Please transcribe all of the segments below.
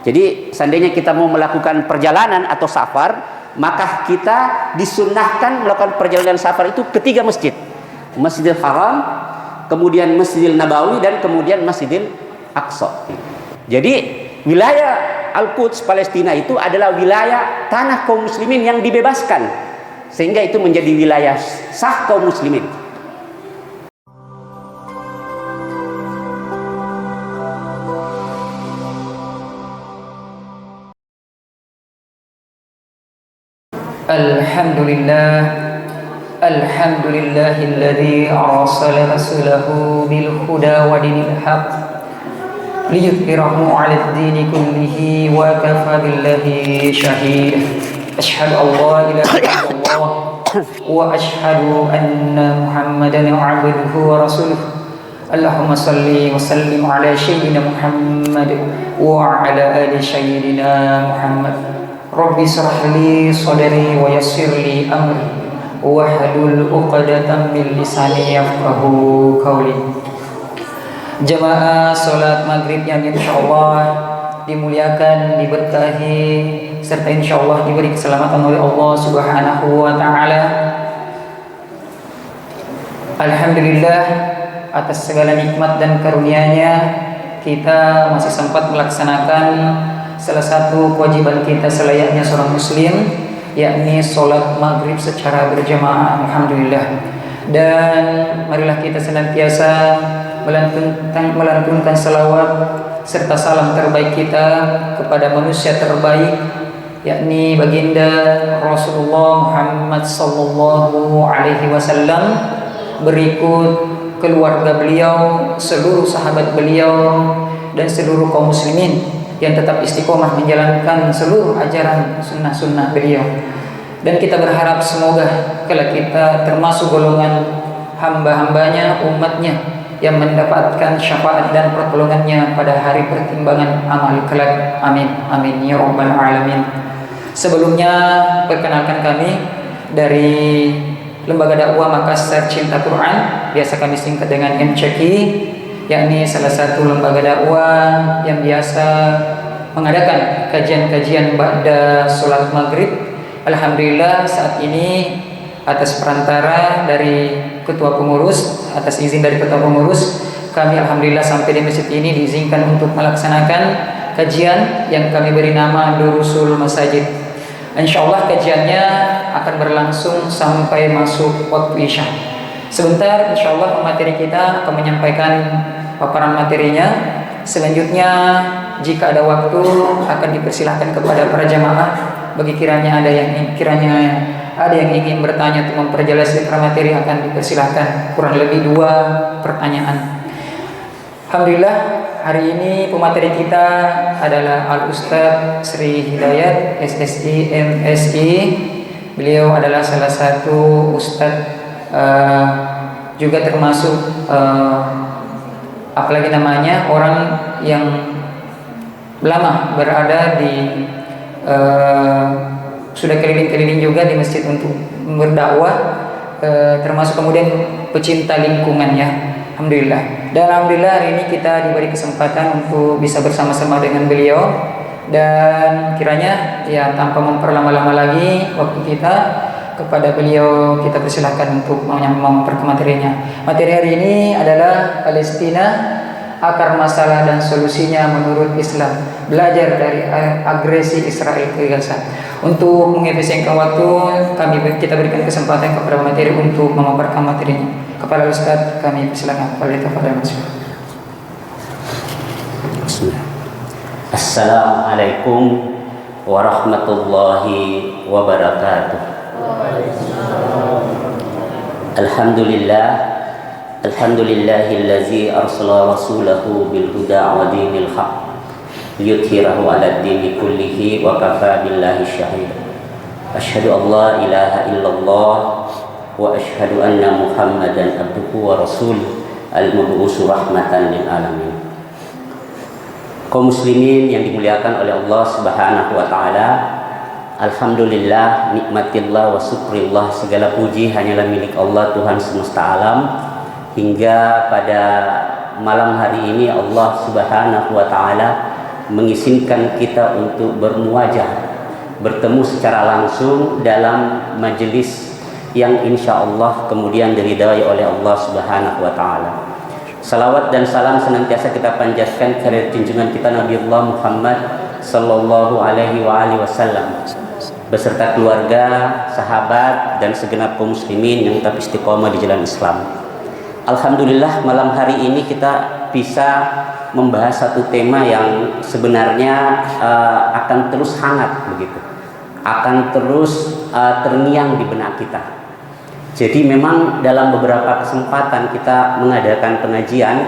Jadi seandainya kita mau melakukan perjalanan atau safar, maka kita disunnahkan melakukan perjalanan safar itu ke 3 masjid. Masjidil Haram, kemudian Masjidil Nabawi, dan kemudian Masjidil Aqsa. Jadi wilayah Al-Quds Palestina itu adalah wilayah tanah kaum muslimin yang dibebaskan, sehingga itu menjadi wilayah sah kaum muslimin. Alhamdulillahilladzi arsala rasulahu bil huda wa dinil haq liyudhhirahu 'alad dini kullihi wa kafa billahi shahida. Asyhadu an la ilaha illallah wa asyhadu anna Muhammadan 'abduhu wa rasuluh. Allahumma salli wa sallim ala sayyidina Muhammad wa ala ali sayyidina Muhammad. Rabbi shrah li sadri wa yassir li amri wahlul 'uqdatam min lisani yafqahu qawli. Jamaah salat maghrib yang insyaallah dimuliakan, diberkahi, serta insyaallah diberi keselamatan oleh Allah Subhanahu wa taala. Alhamdulillah atas segala nikmat dan karunia-Nya kita masih sempat melaksanakan salah satu kewajiban kita selayaknya seorang muslim, yakni sholat maghrib secara berjamaah. Alhamdulillah. Dan marilah kita senantiasa melantunkan salawat serta salam terbaik kita kepada manusia terbaik, yakni baginda Rasulullah Muhammad sallallahu alaihi wasallam, berikut keluarga beliau, seluruh sahabat beliau, dan seluruh kaum muslimin yang tetap istiqomah menjalankan seluruh ajaran sunnah-sunnah beliau. Dan kita berharap semoga kelak kita termasuk golongan hamba-hambanya, umatnya yang mendapatkan syafaat dan pertolongannya pada hari pertimbangan amal kelak. Amin, amin ya rabbal alamin. Sebelumnya perkenalkan kami dari Lembaga Dakwah Makassar Cinta Quran, biasa kami singkat dengan MCQ, yakni salah satu lembaga dakwah yang biasa mengadakan kajian-kajian ba'da sholat maghrib. Alhamdulillah saat ini atas perantara dari ketua pengurus, atas izin dari ketua pengurus, kami alhamdulillah sampai di masjid ini diizinkan untuk melaksanakan kajian yang kami beri nama Durusul Masajid. Insyaallah kajiannya akan berlangsung sampai masuk waktu Isya. Sebentar insyaallah pemateri kita akan menyampaikan paparan materinya. Selanjutnya jika ada waktu akan dipersilahkan kepada para jamaah bagi kiranya ada yang ingin bertanya atau memperjelas materi, akan dipersilahkan, kurang lebih 2 pertanyaan. Alhamdulillah hari ini pemateri kita adalah Al-Ustaz Sri Hidayat SSI MSI. Beliau adalah salah satu ustaz, juga termasuk apalagi namanya orang yang lama berada di sudah keliling-keliling juga di masjid untuk berdakwah, termasuk kemudian pecinta lingkungannya. Alhamdulillah. Dan alhamdulillah hari ini kita diberi kesempatan untuk bisa bersama-sama dengan beliau, dan kiranya ya tanpa memperlama-lama lagi waktu kita, kepada beliau kita persilahkan untuk memperkenalkan materinya. Materi hari ini adalah Palestina, akar masalah dan solusinya menurut Islam, belajar dari agresi Israel ke Gaza. Untuk mengefisienkan waktu, kita berikan kesempatan kepada materi untuk memaparkan materinya. Kepada Ustaz kami persilakan. Assalamualaikum warahmatullahi wabarakatuh. Alhamdulillahillazi arsala rasulahu bil huda wa dinil haq liyudhhirahu 'alad dini kullihi wa kafa billahi shahida. Asyhadu an la ilaha illallah wa asyhadu anna Muhammadan abduhu wa rasuluh al-mab'uts rahmatan lil alamin. Kaum muslimin yang dimuliakan oleh Allah Subhanahu wa taala, alhamdulillah, nikmatillah wa syukrillah, segala puji hanyalah milik Allah Tuhan semesta alam. Hingga pada malam hari ini Allah Subhanahu wa taala mengizinkan kita untuk bermuajah, bertemu secara langsung dalam majelis yang insya Allah kemudian diridai oleh Allah Subhanahu wa Ta'ala. Salawat dan salam senantiasa kita panjatkan kepada junjungan kita Nabiullah Muhammad sallallahu alaihi wasallam beserta keluarga, sahabat dan segenap kaum muslimin yang tetap istiqomah di jalan Islam. Alhamdulillah malam hari ini kita bisa membahas satu tema yang sebenarnya akan terus hangat begitu, akan terus terngiang di benak kita. Jadi memang dalam beberapa kesempatan kita mengadakan pengajian,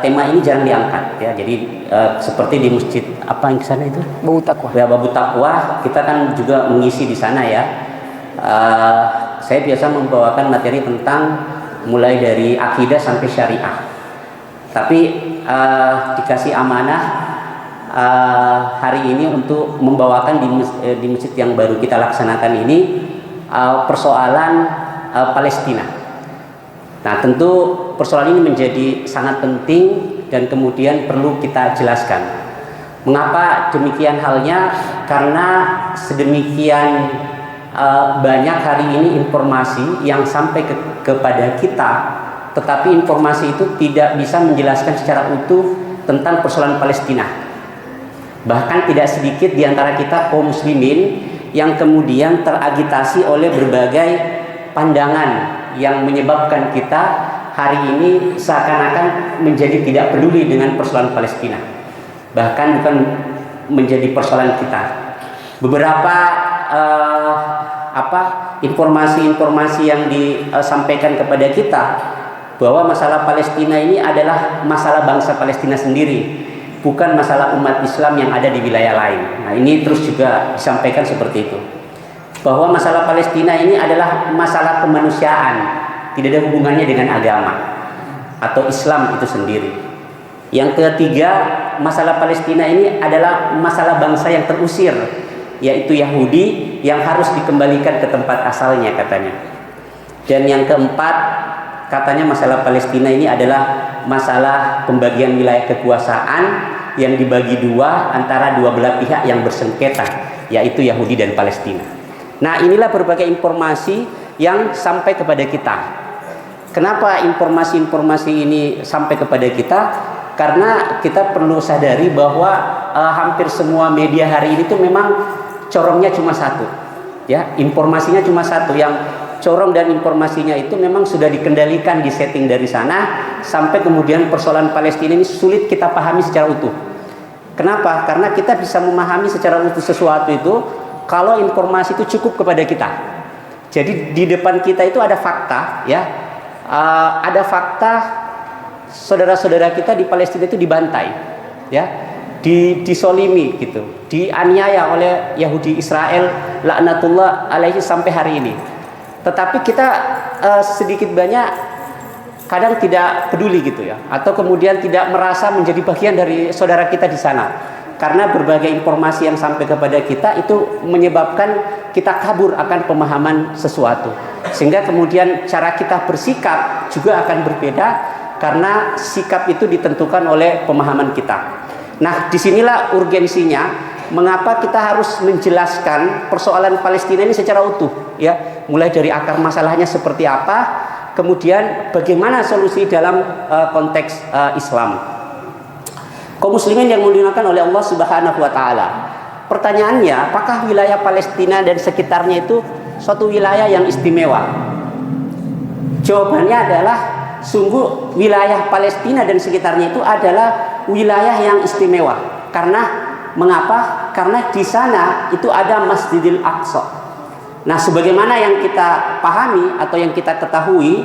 tema ini jarang diangkat ya. Jadi seperti di masjid apa yang ke sana itu? Babu Taqwa. Ya, Babu Taqwa, kita kan juga mengisi di sana ya. Saya biasa membawakan materi tentang mulai dari akidah sampai syariah. Tapi dikasih amanah hari ini untuk membawakan di masjid yang baru kita laksanakan ini persoalan Palestina. Nah, tentu persoalan ini menjadi sangat penting dan kemudian perlu kita jelaskan. Mengapa demikian halnya? Karena sedemikian banyak hari ini informasi yang sampai kepada kita, tetapi informasi itu tidak bisa menjelaskan secara utuh tentang persoalan Palestina. Bahkan tidak sedikit di antara kita kaum muslimin yang kemudian teragitasi oleh berbagai pandangan yang menyebabkan kita hari ini seakan-akan menjadi tidak peduli dengan persoalan Palestina, bahkan bukan menjadi persoalan kita. Beberapa informasi-informasi yang disampaikan kepada kita bahwa masalah Palestina ini adalah masalah bangsa Palestina sendiri, bukan masalah umat Islam yang ada di wilayah lain. Nah, ini terus juga disampaikan seperti itu, bahwa masalah Palestina ini adalah masalah kemanusiaan, tidak ada hubungannya dengan agama atau Islam itu sendiri. Yang ketiga, masalah Palestina ini adalah masalah bangsa yang terusir, yaitu Yahudi, yang harus dikembalikan ke tempat asalnya katanya. Dan yang keempat, katanya masalah Palestina ini adalah masalah pembagian wilayah kekuasaan yang dibagi dua antara dua belah pihak yang bersengketa, yaitu Yahudi dan Palestina. Nah, inilah berbagai informasi yang sampai kepada kita. Kenapa informasi-informasi ini sampai kepada kita? Karena kita perlu sadari bahwa hampir semua media hari ini tuh memang corongnya cuma satu, ya, informasinya cuma satu. Yang corong dan informasinya itu memang sudah dikendalikan, disetting dari sana, sampai kemudian persoalan Palestina ini sulit kita pahami secara utuh. Kenapa? Karena kita bisa memahami secara utuh sesuatu itu kalau informasi itu cukup kepada kita. Jadi di depan kita itu ada fakta, ya, ada fakta saudara-saudara kita di Palestina itu dibantai, ya, disolimi gitu, dianiaya oleh Yahudi Israel laknatullah alaihi sampai hari ini. Tetapi kita sedikit banyak kadang tidak peduli gitu ya, atau kemudian tidak merasa menjadi bagian dari saudara kita di sana, karena berbagai informasi yang sampai kepada kita itu menyebabkan kita kabur akan pemahaman sesuatu, sehingga kemudian cara kita bersikap juga akan berbeda karena sikap itu ditentukan oleh pemahaman kita. Nah, disinilah urgensinya mengapa kita harus menjelaskan persoalan Palestina ini secara utuh, ya, mulai dari akar masalahnya seperti apa, kemudian bagaimana solusi dalam konteks Islam. Kaum muslimin yang dimuliakan oleh Allah Subhanahu wa Ta'ala, pertanyaannya, apakah wilayah Palestina dan sekitarnya itu suatu wilayah yang istimewa? Jawabannya adalah sungguh wilayah Palestina dan sekitarnya itu adalah wilayah yang istimewa. Karena mengapa? Karena di sana itu ada Masjidil Aqsa. Nah, sebagaimana yang kita pahami atau yang kita ketahui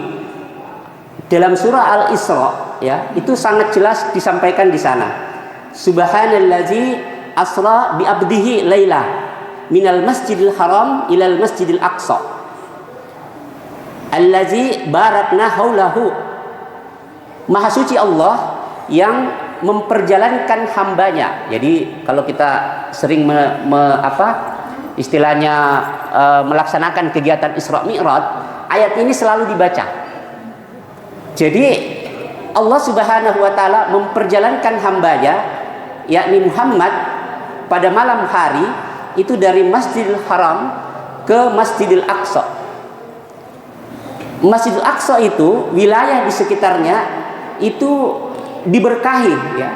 dalam surah Al-Isra, ya, itu sangat jelas disampaikan di sana. Subhanallazi asra bi abdihi laila minal masjidil haram ilal masjidil aqsa allazi barakna haulahu. Maha suci Allah yang memperjalankan hambanya. Jadi kalau kita sering istilahnya melaksanakan kegiatan Isra Mi'raj, ayat ini selalu dibaca. Jadi Allah Subhanahu wa Ta'ala memperjalankan hambanya yakni Muhammad pada malam hari itu dari Masjidil Haram ke Masjidil Aqsa. Masjidil Aqsa itu wilayah di sekitarnya itu diberkahi, ya,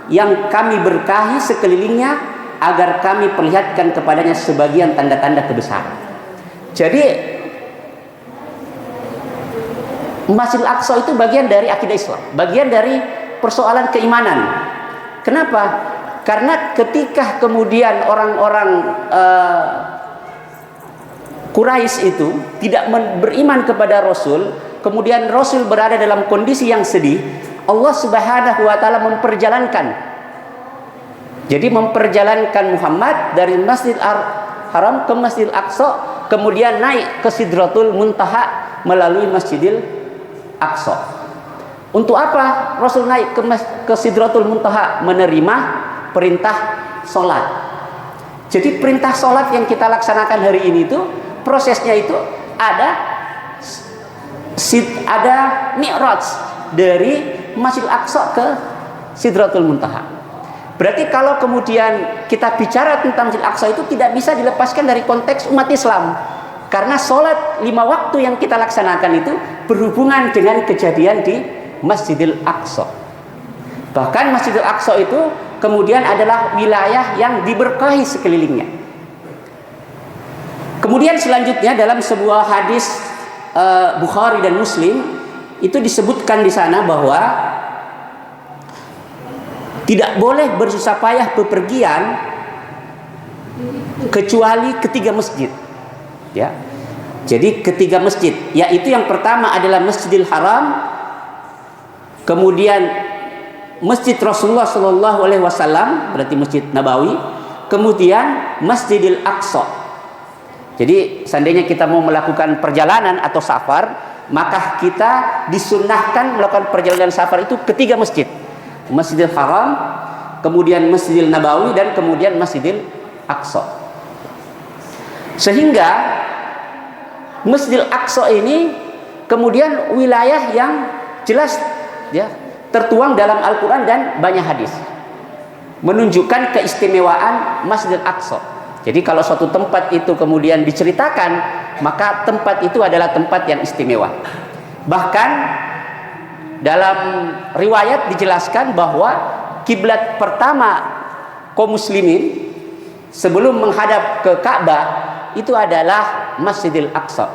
yang kami berkahi sekelilingnya agar kami perlihatkan kepadanya sebagian tanda-tanda kebesaran. Jadi Masjidil Aqsa itu bagian dari akidah Islam, bagian dari persoalan keimanan. Kenapa? Karena ketika kemudian orang-orang Quraisy itu tidak beriman kepada Rasul, kemudian Rasul berada dalam kondisi yang sedih, Allah Subhanahu wa taala memperjalankan. Jadi memperjalankan Muhammad dari Masjidil Haram ke Masjidil Aqsa, kemudian naik ke Sidratul Muntaha melalui Masjidil Aqsa. Untuk apa Rasul naik ke Sidratul Muntaha? Menerima perintah sholat. Jadi perintah sholat yang kita laksanakan hari ini itu prosesnya itu ada mi'raj dari Masjidil Aqsa ke Sidratul Muntaha. Berarti kalau kemudian kita bicara tentang Masjidil Aqsa itu tidak bisa dilepaskan dari konteks umat Islam. Karena sholat 5 waktu yang kita laksanakan itu berhubungan dengan kejadian di Masjidil Aqsa. Bahkan Masjidil Aqsa itu kemudian adalah wilayah yang diberkahi sekelilingnya. Kemudian selanjutnya dalam sebuah hadis Bukhari dan Muslim itu disebutkan di sana bahwa tidak boleh bersusah payah bepergian kecuali ketiga masjid. Ya. Jadi ketiga masjid, yaitu yang pertama adalah Masjidil Haram, kemudian Masjid Rasulullah Shallallahu Alaihi Wasallam, berarti Masjid Nabawi, kemudian Masjidil Aqsa. Jadi seandainya kita mau melakukan perjalanan atau safar, maka kita disunnahkan melakukan perjalanan safar itu ketiga masjid, Masjidil Haram, kemudian Masjidil Nabawi, dan kemudian Masjidil Aqsa. Sehingga Masjidil Aqsa ini kemudian wilayah yang jelas, ya, tertuang dalam Al-Quran dan banyak hadis menunjukkan keistimewaan Masjidil Aqsa. Jadi kalau suatu tempat itu kemudian diceritakan, maka tempat itu adalah tempat yang istimewa. Bahkan dalam riwayat dijelaskan bahwa kiblat pertama kaum muslimin sebelum menghadap ke Ka'bah itu adalah Masjidil Aqsa.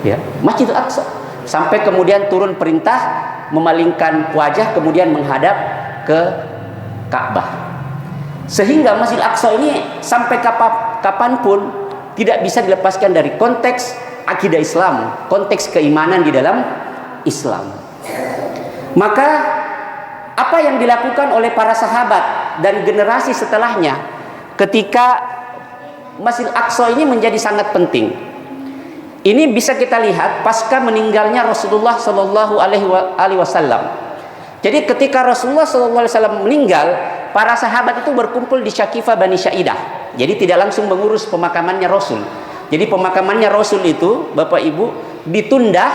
Ya, Masjidil Aqsa. Sampai kemudian turun perintah memalingkan wajah kemudian menghadap ke Ka'bah. Sehingga Masjidil Aqsa ini sampai kapanpun tidak bisa dilepaskan dari konteks akidah Islam, konteks keimanan di dalam Islam. Maka apa yang dilakukan oleh para sahabat dan generasi setelahnya ketika Masjidil Aqsa ini menjadi sangat penting. Ini bisa kita lihat pasca meninggalnya Rasulullah Shallallahu Alaihi Wasallam. Jadi ketika Rasulullah Shallallahu Alaihi Wasallam meninggal, para sahabat itu berkumpul di Syakifah Bani Syaidah. Jadi tidak langsung mengurus pemakamannya Rasul. Jadi pemakamannya Rasul itu, Bapak Ibu, ditunda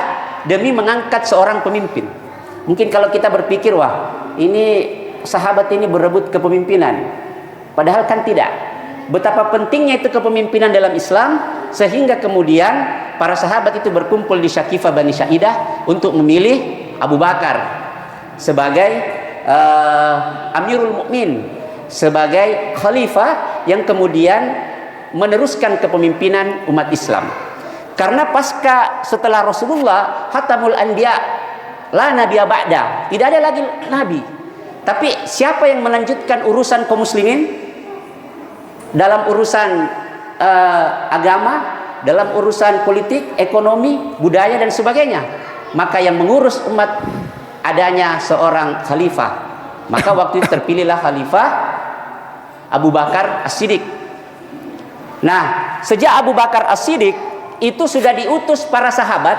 demi mengangkat seorang pemimpin. Mungkin kalau kita berpikir, wah, ini sahabat ini berebut kepemimpinan. Padahal kan tidak. Betapa pentingnya itu kepemimpinan dalam Islam, sehingga kemudian para sahabat itu berkumpul di Syakifah Bani Syaidah untuk memilih Abu Bakar sebagai Amirul Mukmin, sebagai khalifah yang kemudian meneruskan kepemimpinan umat Islam. Karena pasca setelah Rasulullah Khatamul Anbiya, la nabiyya ba'da, tidak ada lagi nabi. Tapi siapa yang melanjutkan urusan kaum muslimin dalam urusan agama, dalam urusan politik, ekonomi, budaya dan sebagainya? Maka yang mengurus umat adanya seorang khalifah. Maka waktu itu terpilihlah khalifah Abu Bakar As-Siddiq. Nah, sejak Abu Bakar As-Siddiq itu sudah diutus para sahabat,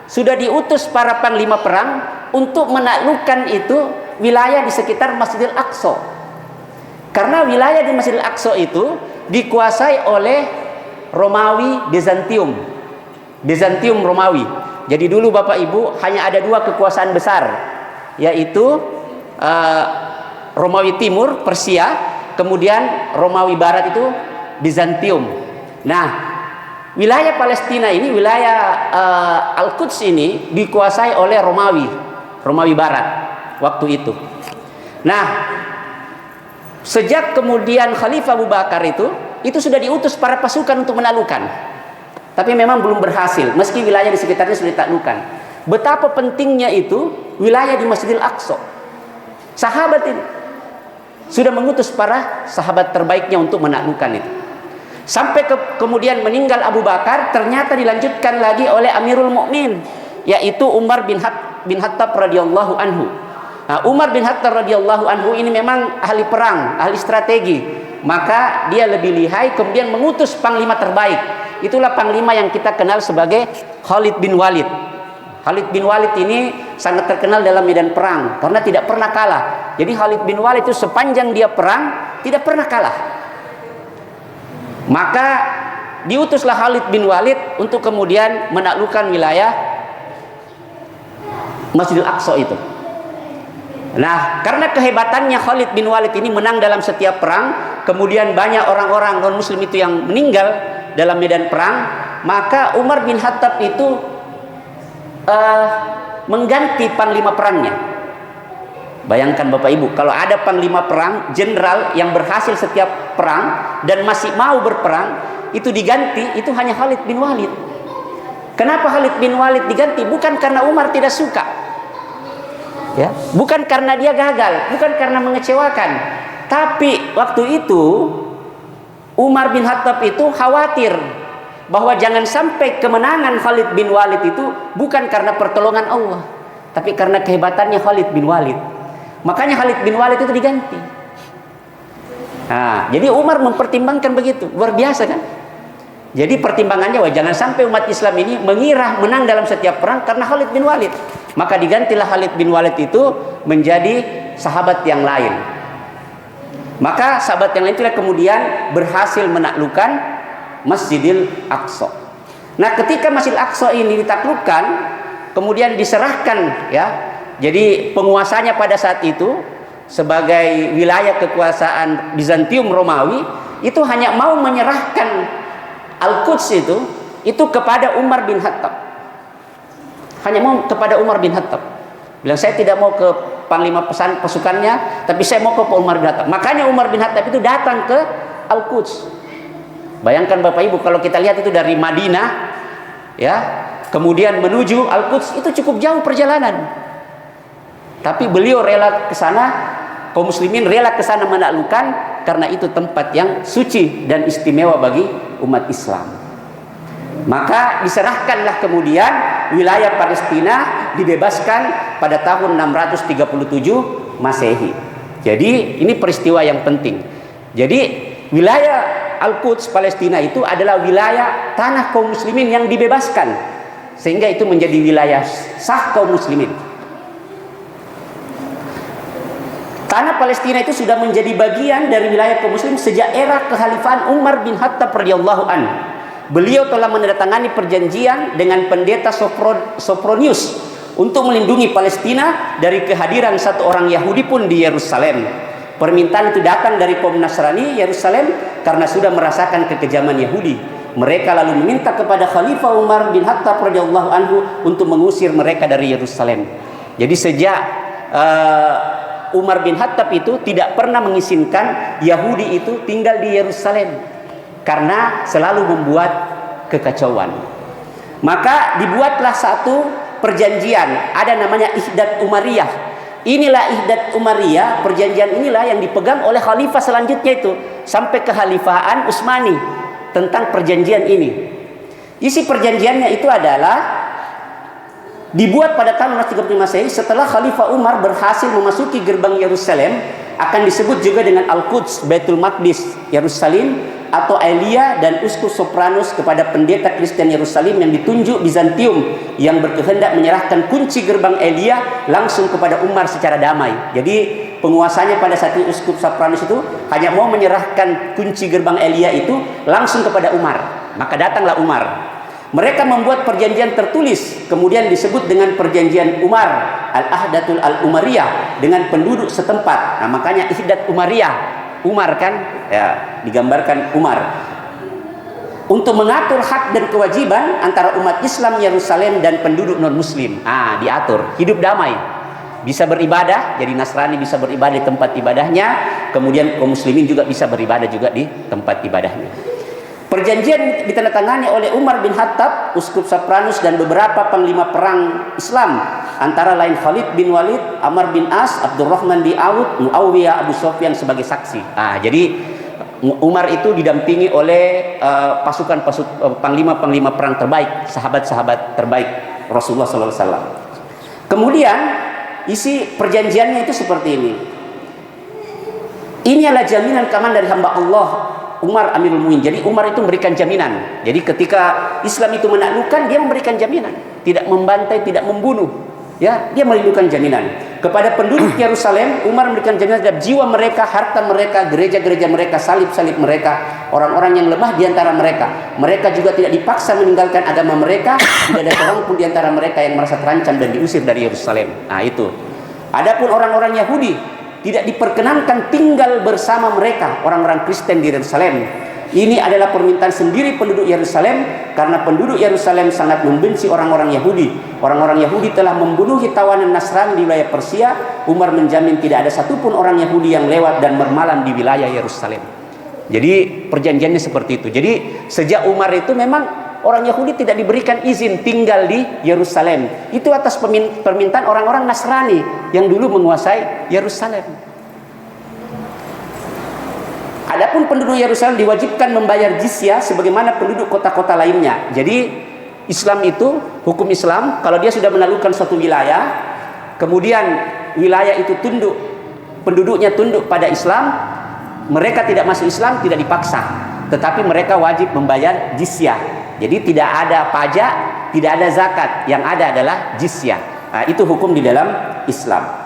sudah diutus para panglima perang untuk menaklukkan itu wilayah di sekitar Masjidil Aqsa. Karena wilayah di Masjidil Aqsa itu dikuasai oleh Romawi Bizantium. Bizantium Romawi. Jadi dulu Bapak Ibu hanya ada dua kekuasaan besar, yaitu Romawi Timur, Persia, kemudian Romawi Barat itu Bizantium. Nah, wilayah Palestina ini, wilayah Al-Quds ini dikuasai oleh Romawi Barat waktu itu. Nah, sejak kemudian Khalifah Abu Bakar itu sudah diutus para pasukan untuk menaklukkan. Tapi memang belum berhasil, meski wilayah di sekitarnya sudah ditaklukkan. Betapa pentingnya itu wilayah di Masjidil Aqsa. Sahabat ini sudah mengutus para sahabat terbaiknya untuk menaklukkan itu. Sampai kemudian meninggal Abu Bakar, ternyata dilanjutkan lagi oleh Amirul Mukmin, yaitu Umar bin Khattab radhiyallahu anhu. Nah, Umar bin Khattab radhiyallahu anhu ini memang ahli perang, ahli strategi. Maka dia lebih lihai, kemudian mengutus panglima terbaik. Itulah panglima yang kita kenal sebagai Khalid bin Walid. Khalid bin Walid ini sangat terkenal dalam medan perang karena tidak pernah kalah. Jadi Khalid bin Walid itu sepanjang dia perang tidak pernah kalah. Maka diutuslah Khalid bin Walid untuk kemudian menaklukkan wilayah Masjidil Aqsa itu. Nah, karena kehebatannya Khalid bin Walid ini menang dalam setiap perang, kemudian banyak orang-orang non-muslim itu yang meninggal dalam medan perang, maka Umar bin Khattab itu mengganti panglima perangnya. Bayangkan Bapak Ibu, kalau ada panglima perang, jenderal yang berhasil setiap perang dan masih mau berperang, itu diganti, itu hanya Khalid bin Walid. Kenapa Khalid bin Walid diganti? Bukan karena Umar tidak suka, ya, bukan karena dia gagal, bukan karena mengecewakan, tapi waktu itu Umar bin Khattab itu khawatir bahwa jangan sampai kemenangan Khalid bin Walid itu bukan karena pertolongan Allah, tapi karena kehebatannya Khalid bin Walid. Makanya Khalid bin Walid itu diganti. Nah, jadi Umar mempertimbangkan begitu, luar biasa kan? Jadi pertimbangannya, wah, jangan sampai umat Islam ini mengira menang dalam setiap perang karena Khalid bin Walid. Maka digantilah Khalid bin Walid itu menjadi sahabat yang lain. Maka sahabat yang lain itulah kemudian berhasil menaklukkan Masjidil Aqsa. Nah, ketika Masjidil Aqsa ini ditaklukkan, kemudian diserahkan, ya. Jadi penguasanya pada saat itu sebagai wilayah kekuasaan Bizantium Romawi itu hanya mau menyerahkan Al-Quds itu kepada Umar bin Khattab. Hanya mau kepada Umar bin Khattab. Bilang, saya tidak mau ke panglima pasukannya, tapi saya mau ke Umar bin Khattab. Makanya Umar bin Khattab itu datang ke Al-Quds. Bayangkan Bapak Ibu, kalau kita lihat itu dari Madinah, ya, kemudian menuju Al-Quds itu cukup jauh perjalanan. Tapi beliau rela ke sana, kaum muslimin rela ke sana menaklukkan karena itu tempat yang suci dan istimewa bagi umat Islam. Maka diserahkanlah kemudian wilayah Palestina, dibebaskan pada tahun 637 Masehi. Jadi ini peristiwa yang penting. Jadi wilayah Al-Quds Palestina itu adalah wilayah tanah kaum muslimin yang dibebaskan, sehingga itu menjadi wilayah sah kaum muslimin. Tanah Palestina itu sudah menjadi bagian dari wilayah kaum muslim sejak era kekhalifahan Umar bin Khattab radhiyallahu anhu. Beliau telah menandatangani perjanjian dengan pendeta Sophronius untuk melindungi Palestina dari kehadiran satu orang Yahudi pun di Yerusalem. Permintaan itu datang dari kaum Nasrani Yerusalem karena sudah merasakan kekejaman Yahudi. Mereka lalu meminta kepada Khalifah Umar bin Khattab radhiyallahu anhu untuk mengusir mereka dari Yerusalem. Jadi sejak Umar bin Khattab itu tidak pernah mengizinkan Yahudi itu tinggal di Yerusalem karena selalu membuat kekacauan. Maka dibuatlah satu perjanjian, ada namanya Ihdat Umariyah. Inilah Ihdat Umariyah, perjanjian inilah yang dipegang oleh khalifah selanjutnya itu sampai kekhalifahan Utsmani tentang perjanjian ini. Isi perjanjiannya itu adalah dibuat pada tahun 635 Masehi setelah Khalifah Umar berhasil memasuki gerbang Yerusalem, akan disebut juga dengan Al-Quds, Baitul Maqdis, Yerusalem, atau Aelia dan Uskup Sopranus kepada pendeta Kristen Yerusalem yang ditunjuk Bizantium yang berkehendak menyerahkan kunci gerbang Aelia langsung kepada Umar secara damai. Jadi penguasanya pada saat itu Uskup Sopranus itu hanya mau menyerahkan kunci gerbang Aelia itu langsung kepada Umar. Maka datanglah Umar. Mereka membuat perjanjian tertulis, kemudian disebut dengan perjanjian Umar, Al-Ahdatul Al-Umariyah, dengan penduduk setempat. Nah, makanya Ihdat Umariyah, Umar kan, ya, digambarkan Umar. Untuk mengatur hak dan kewajiban antara umat Islam Yerusalem dan penduduk non-Muslim. Diatur, hidup damai. Bisa beribadah, jadi Nasrani bisa beribadah di tempat ibadahnya, kemudian kaum muslimin juga bisa beribadah juga di tempat ibadahnya. Perjanjian ditandatangani oleh Umar bin Khattab, Uskup Sopranus, dan beberapa panglima perang Islam, antara lain Khalid bin Walid, Amr bin As, Abdurrahman bin Auf, Muawiyah, Abu Sufyan sebagai saksi. Jadi Umar itu didampingi oleh panglima-panglima perang terbaik, sahabat-sahabat terbaik Rasulullah SAW. Kemudian isi perjanjiannya itu seperti ini. Ini adalah jaminan keamanan dari hamba Allah Umar Amirul Mukminin. Jadi Umar itu memberikan jaminan. Jadi ketika Islam itu menaklukkan, dia memberikan jaminan, tidak membantai, tidak membunuh. Ya, dia melindungi jaminan kepada penduduk Yerusalem. Umar memberikan jaminan terhadap jiwa mereka, harta mereka, gereja-gereja mereka, salib-salib mereka, orang-orang yang lemah di antara mereka. Mereka juga tidak dipaksa meninggalkan agama mereka. Tidak ada seorang pun di antara mereka yang merasa terancam dan diusir dari Yerusalem. Itu. Adapun orang-orang Yahudi tidak diperkenankan tinggal bersama mereka, orang-orang Kristen di Yerusalem. Ini adalah permintaan sendiri penduduk Yerusalem, karena penduduk Yerusalem sangat membenci orang-orang Yahudi. Orang-orang Yahudi telah membunuh tawanan Nasrani di wilayah Persia. Umar menjamin tidak ada satupun orang Yahudi yang lewat dan bermalam di wilayah Yerusalem. Jadi perjanjiannya seperti itu. Jadi sejak Umar itu memang orang Yahudi tidak diberikan izin tinggal di Yerusalem. Itu atas permintaan orang-orang Nasrani yang dulu menguasai Yerusalem. Adapun penduduk Yerusalem diwajibkan membayar jizyah sebagaimana penduduk kota-kota lainnya. Jadi Islam itu, hukum Islam, kalau dia sudah menaklukkan suatu wilayah, kemudian wilayah itu tunduk, penduduknya tunduk pada Islam, mereka tidak masuk Islam tidak dipaksa, tetapi mereka wajib membayar jizyah. Jadi tidak ada pajak, tidak ada zakat, yang ada adalah jizyah. Itu hukum di dalam Islam.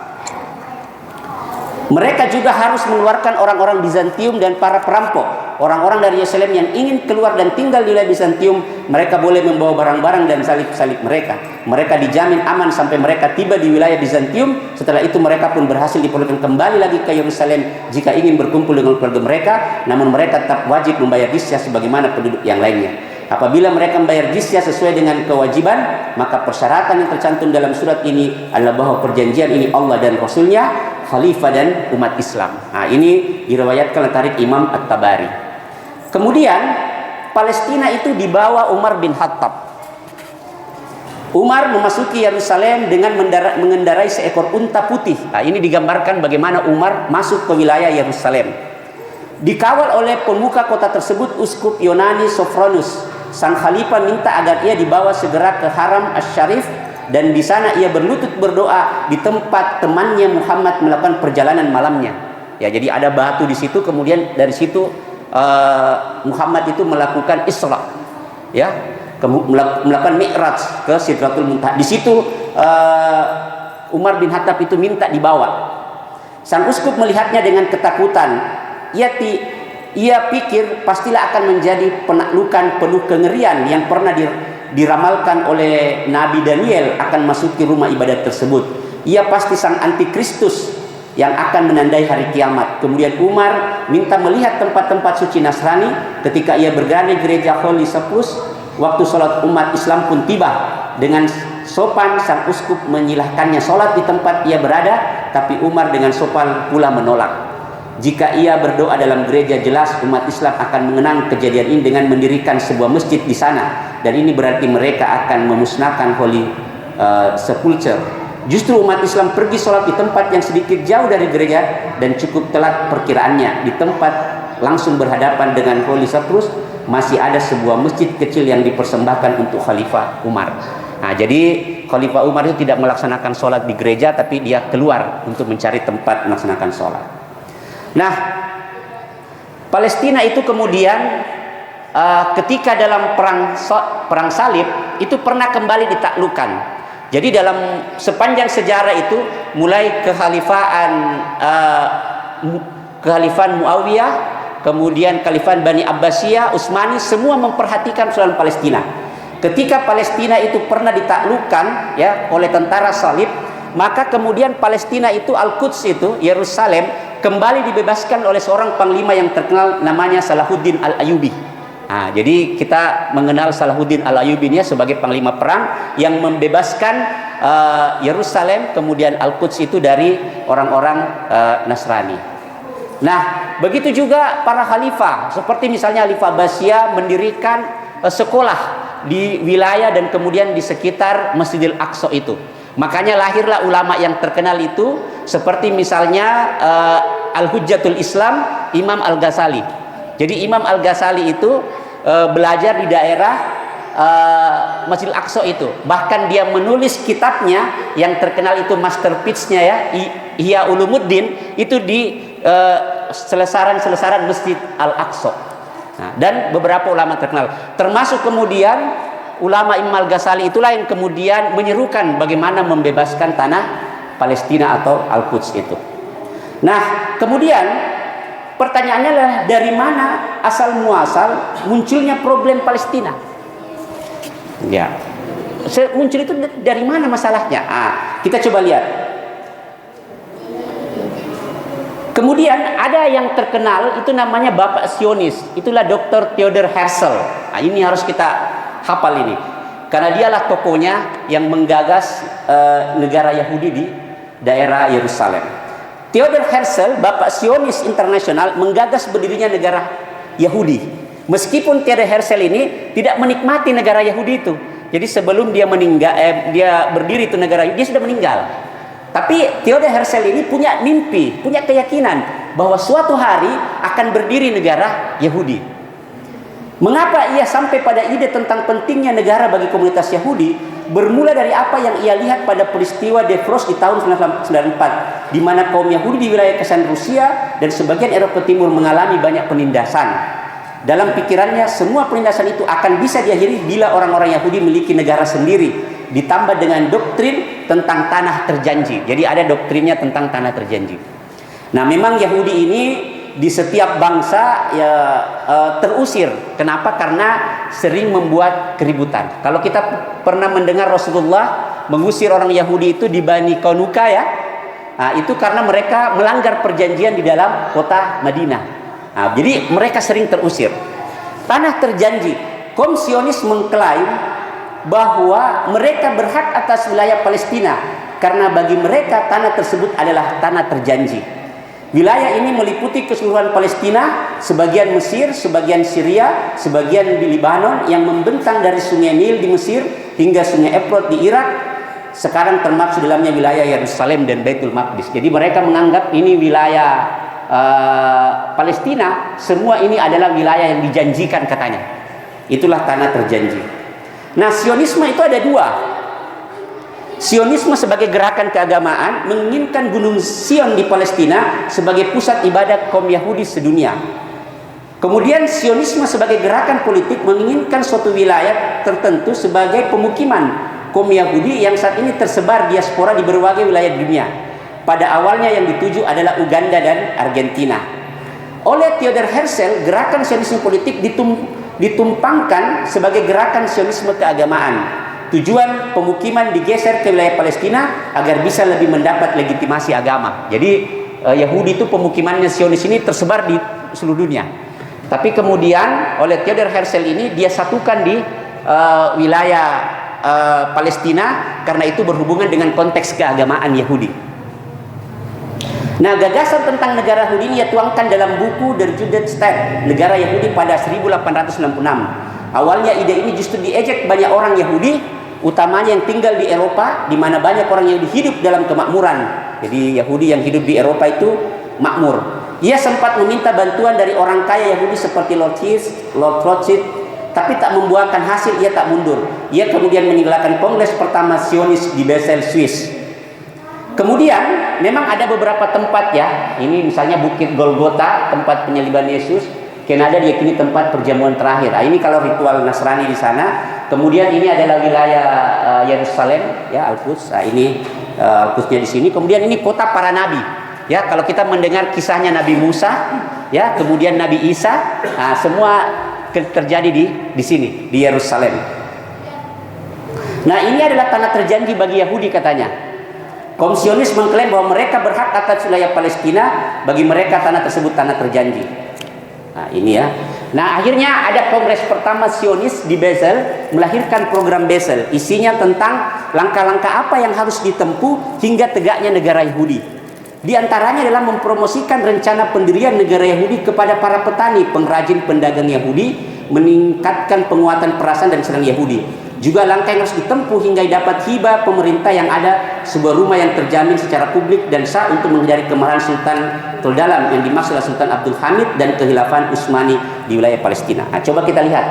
Mereka juga harus mengeluarkan orang-orang Bizantium dan para perampok. Orang-orang dari Yerusalem yang ingin keluar dan tinggal di wilayah Bizantium, mereka boleh membawa barang-barang dan salib-salib mereka. Mereka dijamin aman sampai mereka tiba di wilayah Bizantium. Setelah itu mereka pun berhasil diperbolehkan kembali lagi ke Yerusalem jika ingin berkumpul dengan keluarga mereka. Namun mereka tetap wajib membayar jizyah sebagaimana penduduk yang lainnya. Apabila mereka membayar jizyah sesuai dengan kewajiban, maka persyaratan yang tercantum dalam surat ini adalah bahwa perjanjian ini Allah dan Rasulnya, khalifah dan umat Islam. Ini diriwayatkan oleh Tarikh Imam At-Tabari. Kemudian Palestina itu dibawa Umar bin Khattab. Umar memasuki Yerusalem dengan mengendarai seekor unta putih. Ini digambarkan bagaimana Umar masuk ke wilayah Yerusalem. Dikawal oleh pemuka kota tersebut, Uskup Yunani Sopranus. Sang khalifah minta agar ia dibawa segera ke Haram Asy-Syarif, dan di sana ia berlutut berdoa di tempat temannya Muhammad melakukan perjalanan malamnya. Ya, jadi ada batu di situ, kemudian dari situ Muhammad itu melakukan Isra, ya, melakukan Mi'raj ke Sidratul Muntaha. Di situ Umar bin Khattab itu minta dibawa. Sang uskup melihatnya dengan ketakutan. Ia pikir pastilah akan menjadi penaklukan penuh kengerian yang pernah diramalkan oleh Nabi Daniel akan masuki rumah ibadat tersebut. Ia pasti sang antikristus yang akan menandai hari kiamat. Kemudian Umar minta melihat tempat-tempat suci Nasrani. Ketika ia berada di gereja Holy Sepulchre, waktu sholat umat Islam pun tiba. Dengan sopan sang uskup menyilahkannya sholat di tempat ia berada, tapi Umar dengan sopan pula menolak. Jika ia berdoa dalam gereja, jelas umat Islam akan mengenang kejadian ini dengan mendirikan sebuah masjid di sana, dan ini berarti mereka akan memusnahkan Holy Sepulchre. Justru umat Islam pergi sholat di tempat yang sedikit jauh dari gereja dan cukup telat perkiraannya. Di tempat langsung berhadapan dengan Holy Sepulchre masih ada sebuah masjid kecil yang dipersembahkan untuk Khalifah Umar. Jadi Khalifah Umar itu tidak melaksanakan sholat di gereja, tapi dia keluar untuk mencari tempat melaksanakan sholat. Palestina itu kemudian ketika dalam perang salib itu pernah kembali ditaklukkan. Jadi dalam sepanjang sejarah itu, mulai kekhalifahan Muawiyah, kemudian kekhalifahan Bani Abbasiyah, Utsmani, semua memperhatikan persoalan Palestina. Ketika Palestina itu pernah ditaklukkan ya oleh tentara salib, maka kemudian Palestina itu, Al-Quds itu, Yerusalem, kembali dibebaskan oleh seorang panglima yang terkenal namanya Salahuddin Al-Ayyubi. Nah, jadi kita mengenal Salahuddin Al-Ayyubi ini sebagai panglima perang yang membebaskan Yerusalem, kemudian Al-Quds itu dari orang-orang Nasrani. Nah, begitu juga para khalifah, seperti misalnya Khalifah Abbasiyah mendirikan sekolah di wilayah dan kemudian di sekitar Masjidil Aqsa itu. Makanya lahirlah ulama yang terkenal itu, seperti misalnya Al-Hujjatul Islam Imam Al-Ghazali. Jadi Imam Al-Ghazali itu belajar di daerah Masjidil Aqsa itu. Bahkan dia menulis kitabnya yang terkenal itu, masterpiece-nya ya, Ihya Ulumuddin, itu di selesaran Masjid Al-Aqsa. Nah, dan beberapa ulama terkenal, termasuk kemudian ulama Imam Al-Ghazali itulah yang kemudian menyerukan bagaimana membebaskan tanah Palestina atau Al-Quds itu. Nah, kemudian pertanyaannya adalah dari mana asal muasal munculnya problem Palestina? Ya, muncul itu dari mana masalahnya? Kita coba lihat. Kemudian ada yang terkenal itu namanya Bapak Zionis, itulah Dr. Theodor Herzl. Nah, ini harus kita hafal ini, karena dialah tokohnya yang menggagas negara Yahudi di daerah Yerusalem. Theodor Herzl, Bapak Zionis internasional, menggagas berdirinya negara Yahudi. Meskipun Theodor Herzl ini tidak menikmati negara Yahudi itu. Jadi sebelum dia meninggal, dia berdiri itu negara Yahudi, dia sudah meninggal. Tapi Theodor Herzl ini punya mimpi, punya keyakinan bahwa suatu hari akan berdiri negara Yahudi. Mengapa ia sampai pada ide tentang pentingnya negara bagi komunitas Yahudi? Bermula dari apa yang ia lihat pada peristiwa Defrost di tahun 1994, di mana kaum Yahudi di wilayah Kasan Rusia dan sebagian Eropa Timur mengalami banyak penindasan. Dalam pikirannya, semua penindasan itu akan bisa diakhiri bila orang-orang Yahudi memiliki negara sendiri, ditambah dengan doktrin tentang tanah terjanji. Jadi ada doktrinnya tentang tanah terjanji. Nah, memang Yahudi ini di setiap bangsa ya terusir. Kenapa? Karena sering membuat keributan. Kalau kita pernah mendengar Rasulullah mengusir orang Yahudi itu di Bani Qanuqa ya, nah, itu karena mereka melanggar perjanjian di dalam kota Madinah. Nah, jadi mereka sering terusir. Tanah terjanji, kaum Zionis mengklaim bahwa mereka berhak atas wilayah Palestina karena bagi mereka tanah tersebut adalah tanah terjanji. Wilayah ini meliputi keseluruhan Palestina, sebagian Mesir, sebagian Syria, sebagian di Lebanon yang membentang dari Sungai Nil di Mesir hingga Sungai Efrat di Irak. Sekarang termasuk dalamnya wilayah Yerusalem dan Baitul Maqdis. Jadi mereka menganggap ini wilayah Palestina, semua ini adalah wilayah yang dijanjikan katanya. Itulah tanah terjanji. Nah, Zionisme itu ada dua. Zionisme sebagai gerakan keagamaan menginginkan Gunung Zion di Palestina sebagai pusat ibadah kaum Yahudi sedunia. Kemudian Zionisme sebagai gerakan politik menginginkan suatu wilayah tertentu sebagai pemukiman kaum Yahudi yang saat ini tersebar diaspora di berbagai wilayah dunia. Pada awalnya yang dituju adalah Uganda dan Argentina. Oleh Theodor Herzl, gerakan Zionisme politik ditumpangkan sebagai gerakan Zionisme keagamaan. Tujuan pemukiman digeser ke wilayah Palestina agar bisa lebih mendapat legitimasi agama. Jadi Yahudi itu pemukimannya Zionis ini tersebar di seluruh dunia. Tapi kemudian oleh Theodor Herzl ini dia satukan di wilayah Palestina karena itu berhubungan dengan konteks keagamaan Yahudi. Nah, gagasan tentang negara Yahudi ini ia tuangkan dalam buku Der Judenstaat, negara Yahudi pada 1866. Awalnya ide ini justru diejek banyak orang Yahudi, utamanya yang tinggal di Eropa, di mana banyak orang Yahudi hidup dalam kemakmuran. Jadi Yahudi yang hidup di Eropa itu makmur. Ia sempat meminta bantuan dari orang kaya Yahudi seperti Lord Rothschild, tapi tak membuahkan hasil. Ia tak mundur. Ia kemudian meninggalkan kongres pertama Zionis di Basel, Swiss. Kemudian memang ada beberapa tempat ya. Ini misalnya Bukit Golgota, tempat penyaliban Yesus. Kanada diyakini tempat perjamuan terakhir. Nah, ini kalau ritual Nasrani di sana. Kemudian ini adalah wilayah Yerusalem, ya Al-Quds. Nah, ini Al-Qudsnya di sini. Kemudian ini kota para nabi. Ya, kalau kita mendengar kisahnya Nabi Musa, ya, kemudian Nabi Isa, nah, semua terjadi di sini di Yerusalem. Nah, ini adalah tanah terjanji bagi Yahudi katanya. Kaum Zionis mengklaim bahwa mereka berhak atas wilayah Palestina, bagi mereka tanah tersebut tanah terjanji. Nah, ini ya. Nah, akhirnya ada kongres pertama Zionis di Basel, melahirkan program Basel. Isinya tentang langkah-langkah apa yang harus ditempuh hingga tegaknya negara Yahudi. Di antaranya adalah mempromosikan rencana pendirian negara Yahudi kepada para petani, pengrajin, pedagang Yahudi, meningkatkan penguatan perasaan dan serang Yahudi. Juga langkah yang harus ditempuh hingga dapat hibah pemerintah yang ada sebuah rumah yang terjamin secara publik dan sah untuk menghindari kemarahan Sultan Terdalam yang dimaksud Sultan Abdul Hamid dan kekhilafan Utsmani di wilayah Palestina. Nah, coba kita lihat.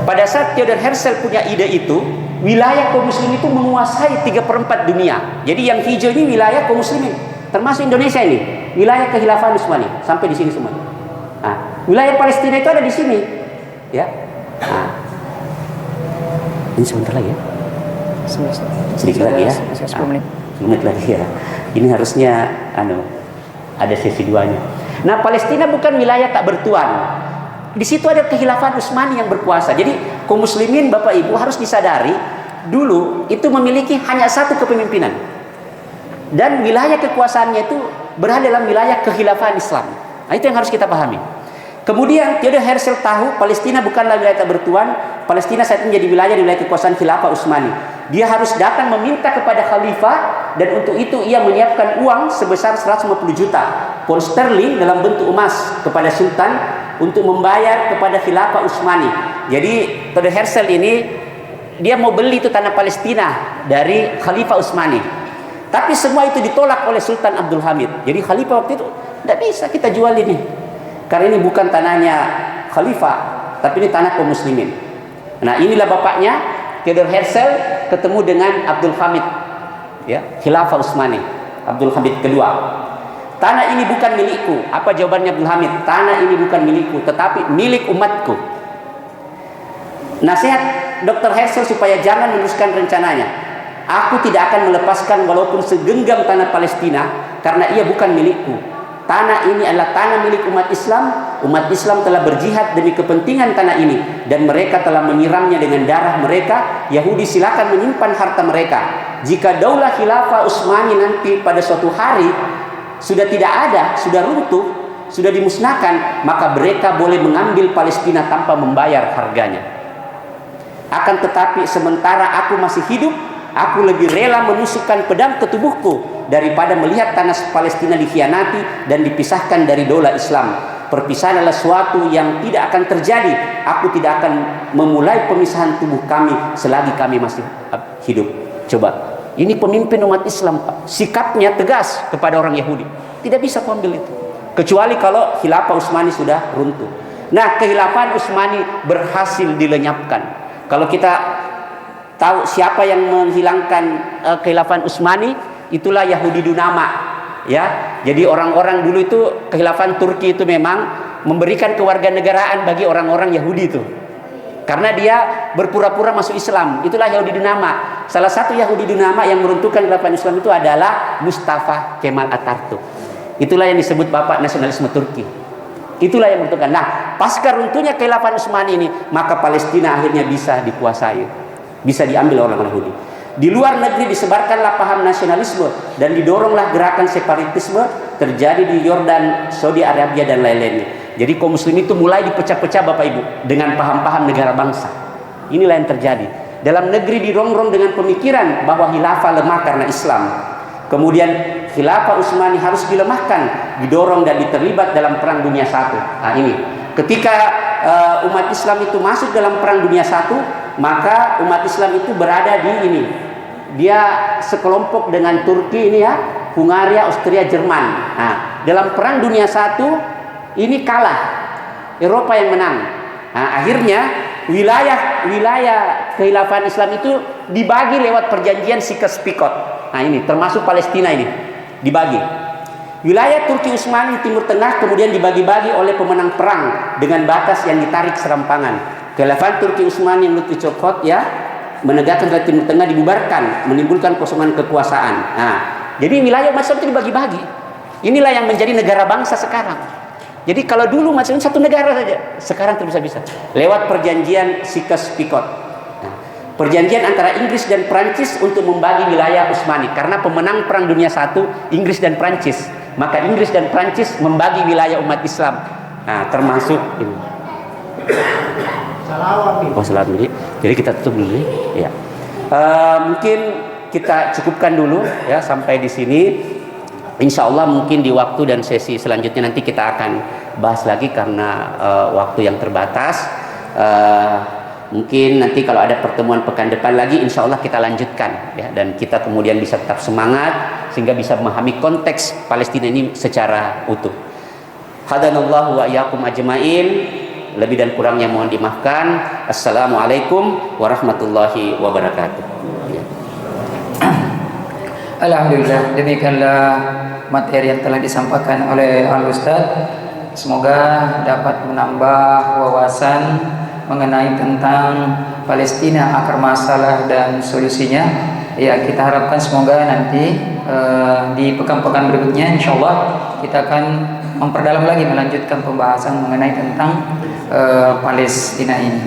Pada saat Theodor Herzl punya ide itu, wilayah kaum muslimin itu menguasai 3/4 dunia. Jadi yang hijau ini wilayah kaum muslimin, termasuk Indonesia ini, wilayah kekhilafan Utsmani sampai di sini semua. Nah, wilayah Palestina itu ada di sini, ya. Nah, ini sebentar lagi ya. Sedikit lagi ya. 10 menit. 10 menit lagi ya. Ini harusnya ada sesi 2-nya. Nah, Palestina bukan wilayah tak bertuan. Di situ ada kekhilafan Utsmani yang berkuasa. Jadi, kaum muslimin Bapak Ibu harus disadari dulu itu memiliki hanya satu kepemimpinan. Dan wilayah kekuasaannya itu berada dalam wilayah kekhilafan Islam. Nah, itu yang harus kita pahami. Kemudian Theodor Herzl tahu Palestina bukanlah wilayah tak bertuan. Palestina saat ini menjadi wilayah di wilayah kekuasaan Khilafah Utsmani. Dia harus datang meminta kepada khalifah, dan untuk itu ia menyiapkan uang sebesar 150 juta pound sterling dalam bentuk emas kepada sultan untuk membayar kepada Khilafah Utsmani. Jadi Theodor Herzl ini dia mau beli itu tanah Palestina dari Khalifah Utsmani. Tapi semua itu ditolak oleh Sultan Abdul Hamid. Jadi khalifah waktu itu tidak bisa kita jual ini. Karena ini bukan tanahnya khalifah, tapi ini tanah kaum muslimin. Nah, inilah bapaknya Theodor Herzl ketemu dengan Abdul Hamid, ya, Khilafah Utsmani, Abdul Hamid kedua. Tanah ini bukan milikku. Apa jawabannya Abdul Hamid? Tanah ini bukan milikku, tetapi milik umatku. Nasihat Dr. Herzl supaya jangan meneruskan rencananya. Aku tidak akan melepaskan walaupun segenggam tanah Palestina, karena ia bukan milikku. Tanah ini adalah tanah milik umat Islam. Umat Islam telah berjihad demi kepentingan tanah ini, dan mereka telah menyiramnya dengan darah mereka. Yahudi silakan menyimpan harta mereka. Jika daulah Khilafah Utsmani nanti pada suatu hari sudah tidak ada, sudah runtuh, sudah dimusnahkan, maka mereka boleh mengambil Palestina tanpa membayar harganya. Akan tetapi sementara aku masih hidup, aku lebih rela menusukkan pedang ke tubuhku daripada melihat tanah Palestina dikhianati dan dipisahkan dari daulah Islam. Perpisahan adalah suatu yang tidak akan terjadi. Aku tidak akan memulai pemisahan tubuh kami selagi kami masih hidup. Coba, ini pemimpin umat Islam, Pak. Sikapnya tegas kepada orang Yahudi. Tidak bisa kau ambil itu, kecuali kalau Khilafah Utsmani sudah runtuh. Nah, kekhilafan Utsmani berhasil dilenyapkan. Kalau kita tahu siapa yang menghilangkan kekhilafan Utsmani, itulah Yahudi Dunama, ya. Jadi orang-orang dulu itu kekhilafan Turki itu memang memberikan kewarganegaraan bagi orang-orang Yahudi itu, karena dia berpura-pura masuk Islam. Itulah Yahudi Dunama. Salah satu Yahudi Dunama yang meruntuhkan kekhilafan Islam itu adalah Mustafa Kemal Atatürk. Itulah yang disebut bapak nasionalisme Turki. Itulah yang menentukan. Nah, pasca runtuhnya kekhilafan Utsmani ini, maka Palestina akhirnya bisa dikuasai, bisa diambil oleh orang Yahudi. Di luar negeri disebarkanlah paham nasionalisme dan didoronglah gerakan separatisme terjadi di Yordan, Saudi Arabia dan lain-lainnya. Jadi kaum muslim itu mulai dipecah-pecah Bapak Ibu dengan paham-paham negara bangsa. Inilah yang terjadi. Dalam negeri dirongrong dengan pemikiran bahwa khilafah lemah karena Islam. Kemudian Khilafah Utsmani harus dilemahkan, didorong dan terlibat dalam Perang Dunia I. Nah, ini ketika umat Islam itu masuk dalam Perang Dunia I, maka umat Islam itu berada di ini. Dia sekelompok dengan Turki ini ya, Hungaria, Austria, Jerman. Nah, dalam Perang Dunia I ini kalah, Eropa yang menang. Nah, akhirnya wilayah kekhilafan Islam itu dibagi lewat perjanjian Sykes-Picot. Nah, ini termasuk Palestina ini dibagi. Wilayah Turki Utsmani Timur Tengah kemudian dibagi-bagi oleh pemenang perang dengan batas yang ditarik serampangan. Kekhilafan Turki Utsmani yang Lutfi ya menegakkan wilayah Timur Tengah dibubarkan, menimbulkan kosongan kekuasaan. Nah, jadi wilayah umat Islam itu dibagi-bagi. Inilah yang menjadi negara bangsa sekarang. Jadi kalau dulu umat Islam satu negara saja, sekarang terpisah-pisah lewat perjanjian Sykes-Picot. Nah, Perjanjian antara Inggris dan Prancis untuk membagi wilayah Utsmani, karena pemenang Perang Dunia I Inggris dan Prancis, maka Inggris dan Prancis membagi wilayah umat Islam. Nah, termasuk ini. Oh, salam dulu. Jadi kita tutup dulu ya. Mungkin kita cukupkan dulu ya sampai di sini. Insya Allah mungkin di waktu dan sesi selanjutnya nanti kita akan bahas lagi karena waktu yang terbatas. Mungkin nanti kalau ada pertemuan pekan depan lagi, insya Allah kita lanjutkan ya, dan kita kemudian bisa tetap semangat sehingga bisa memahami konteks Palestina ini secara utuh. Hadanallahu wa iyyakum ajmain. Lebih dan kurangnya mohon dimaafkan. Assalamualaikum warahmatullahi wabarakatuh. Ya. Alhamdulillah, demikianlah materi yang telah disampaikan oleh Al-Ustaz. Semoga dapat menambah wawasan mengenai tentang Palestina, akar masalah dan solusinya. Ya, kita harapkan semoga nanti di pekan-pekan berikutnya insyaallah kita akan memperdalam lagi, melanjutkan pembahasan mengenai tentang Palestina ini.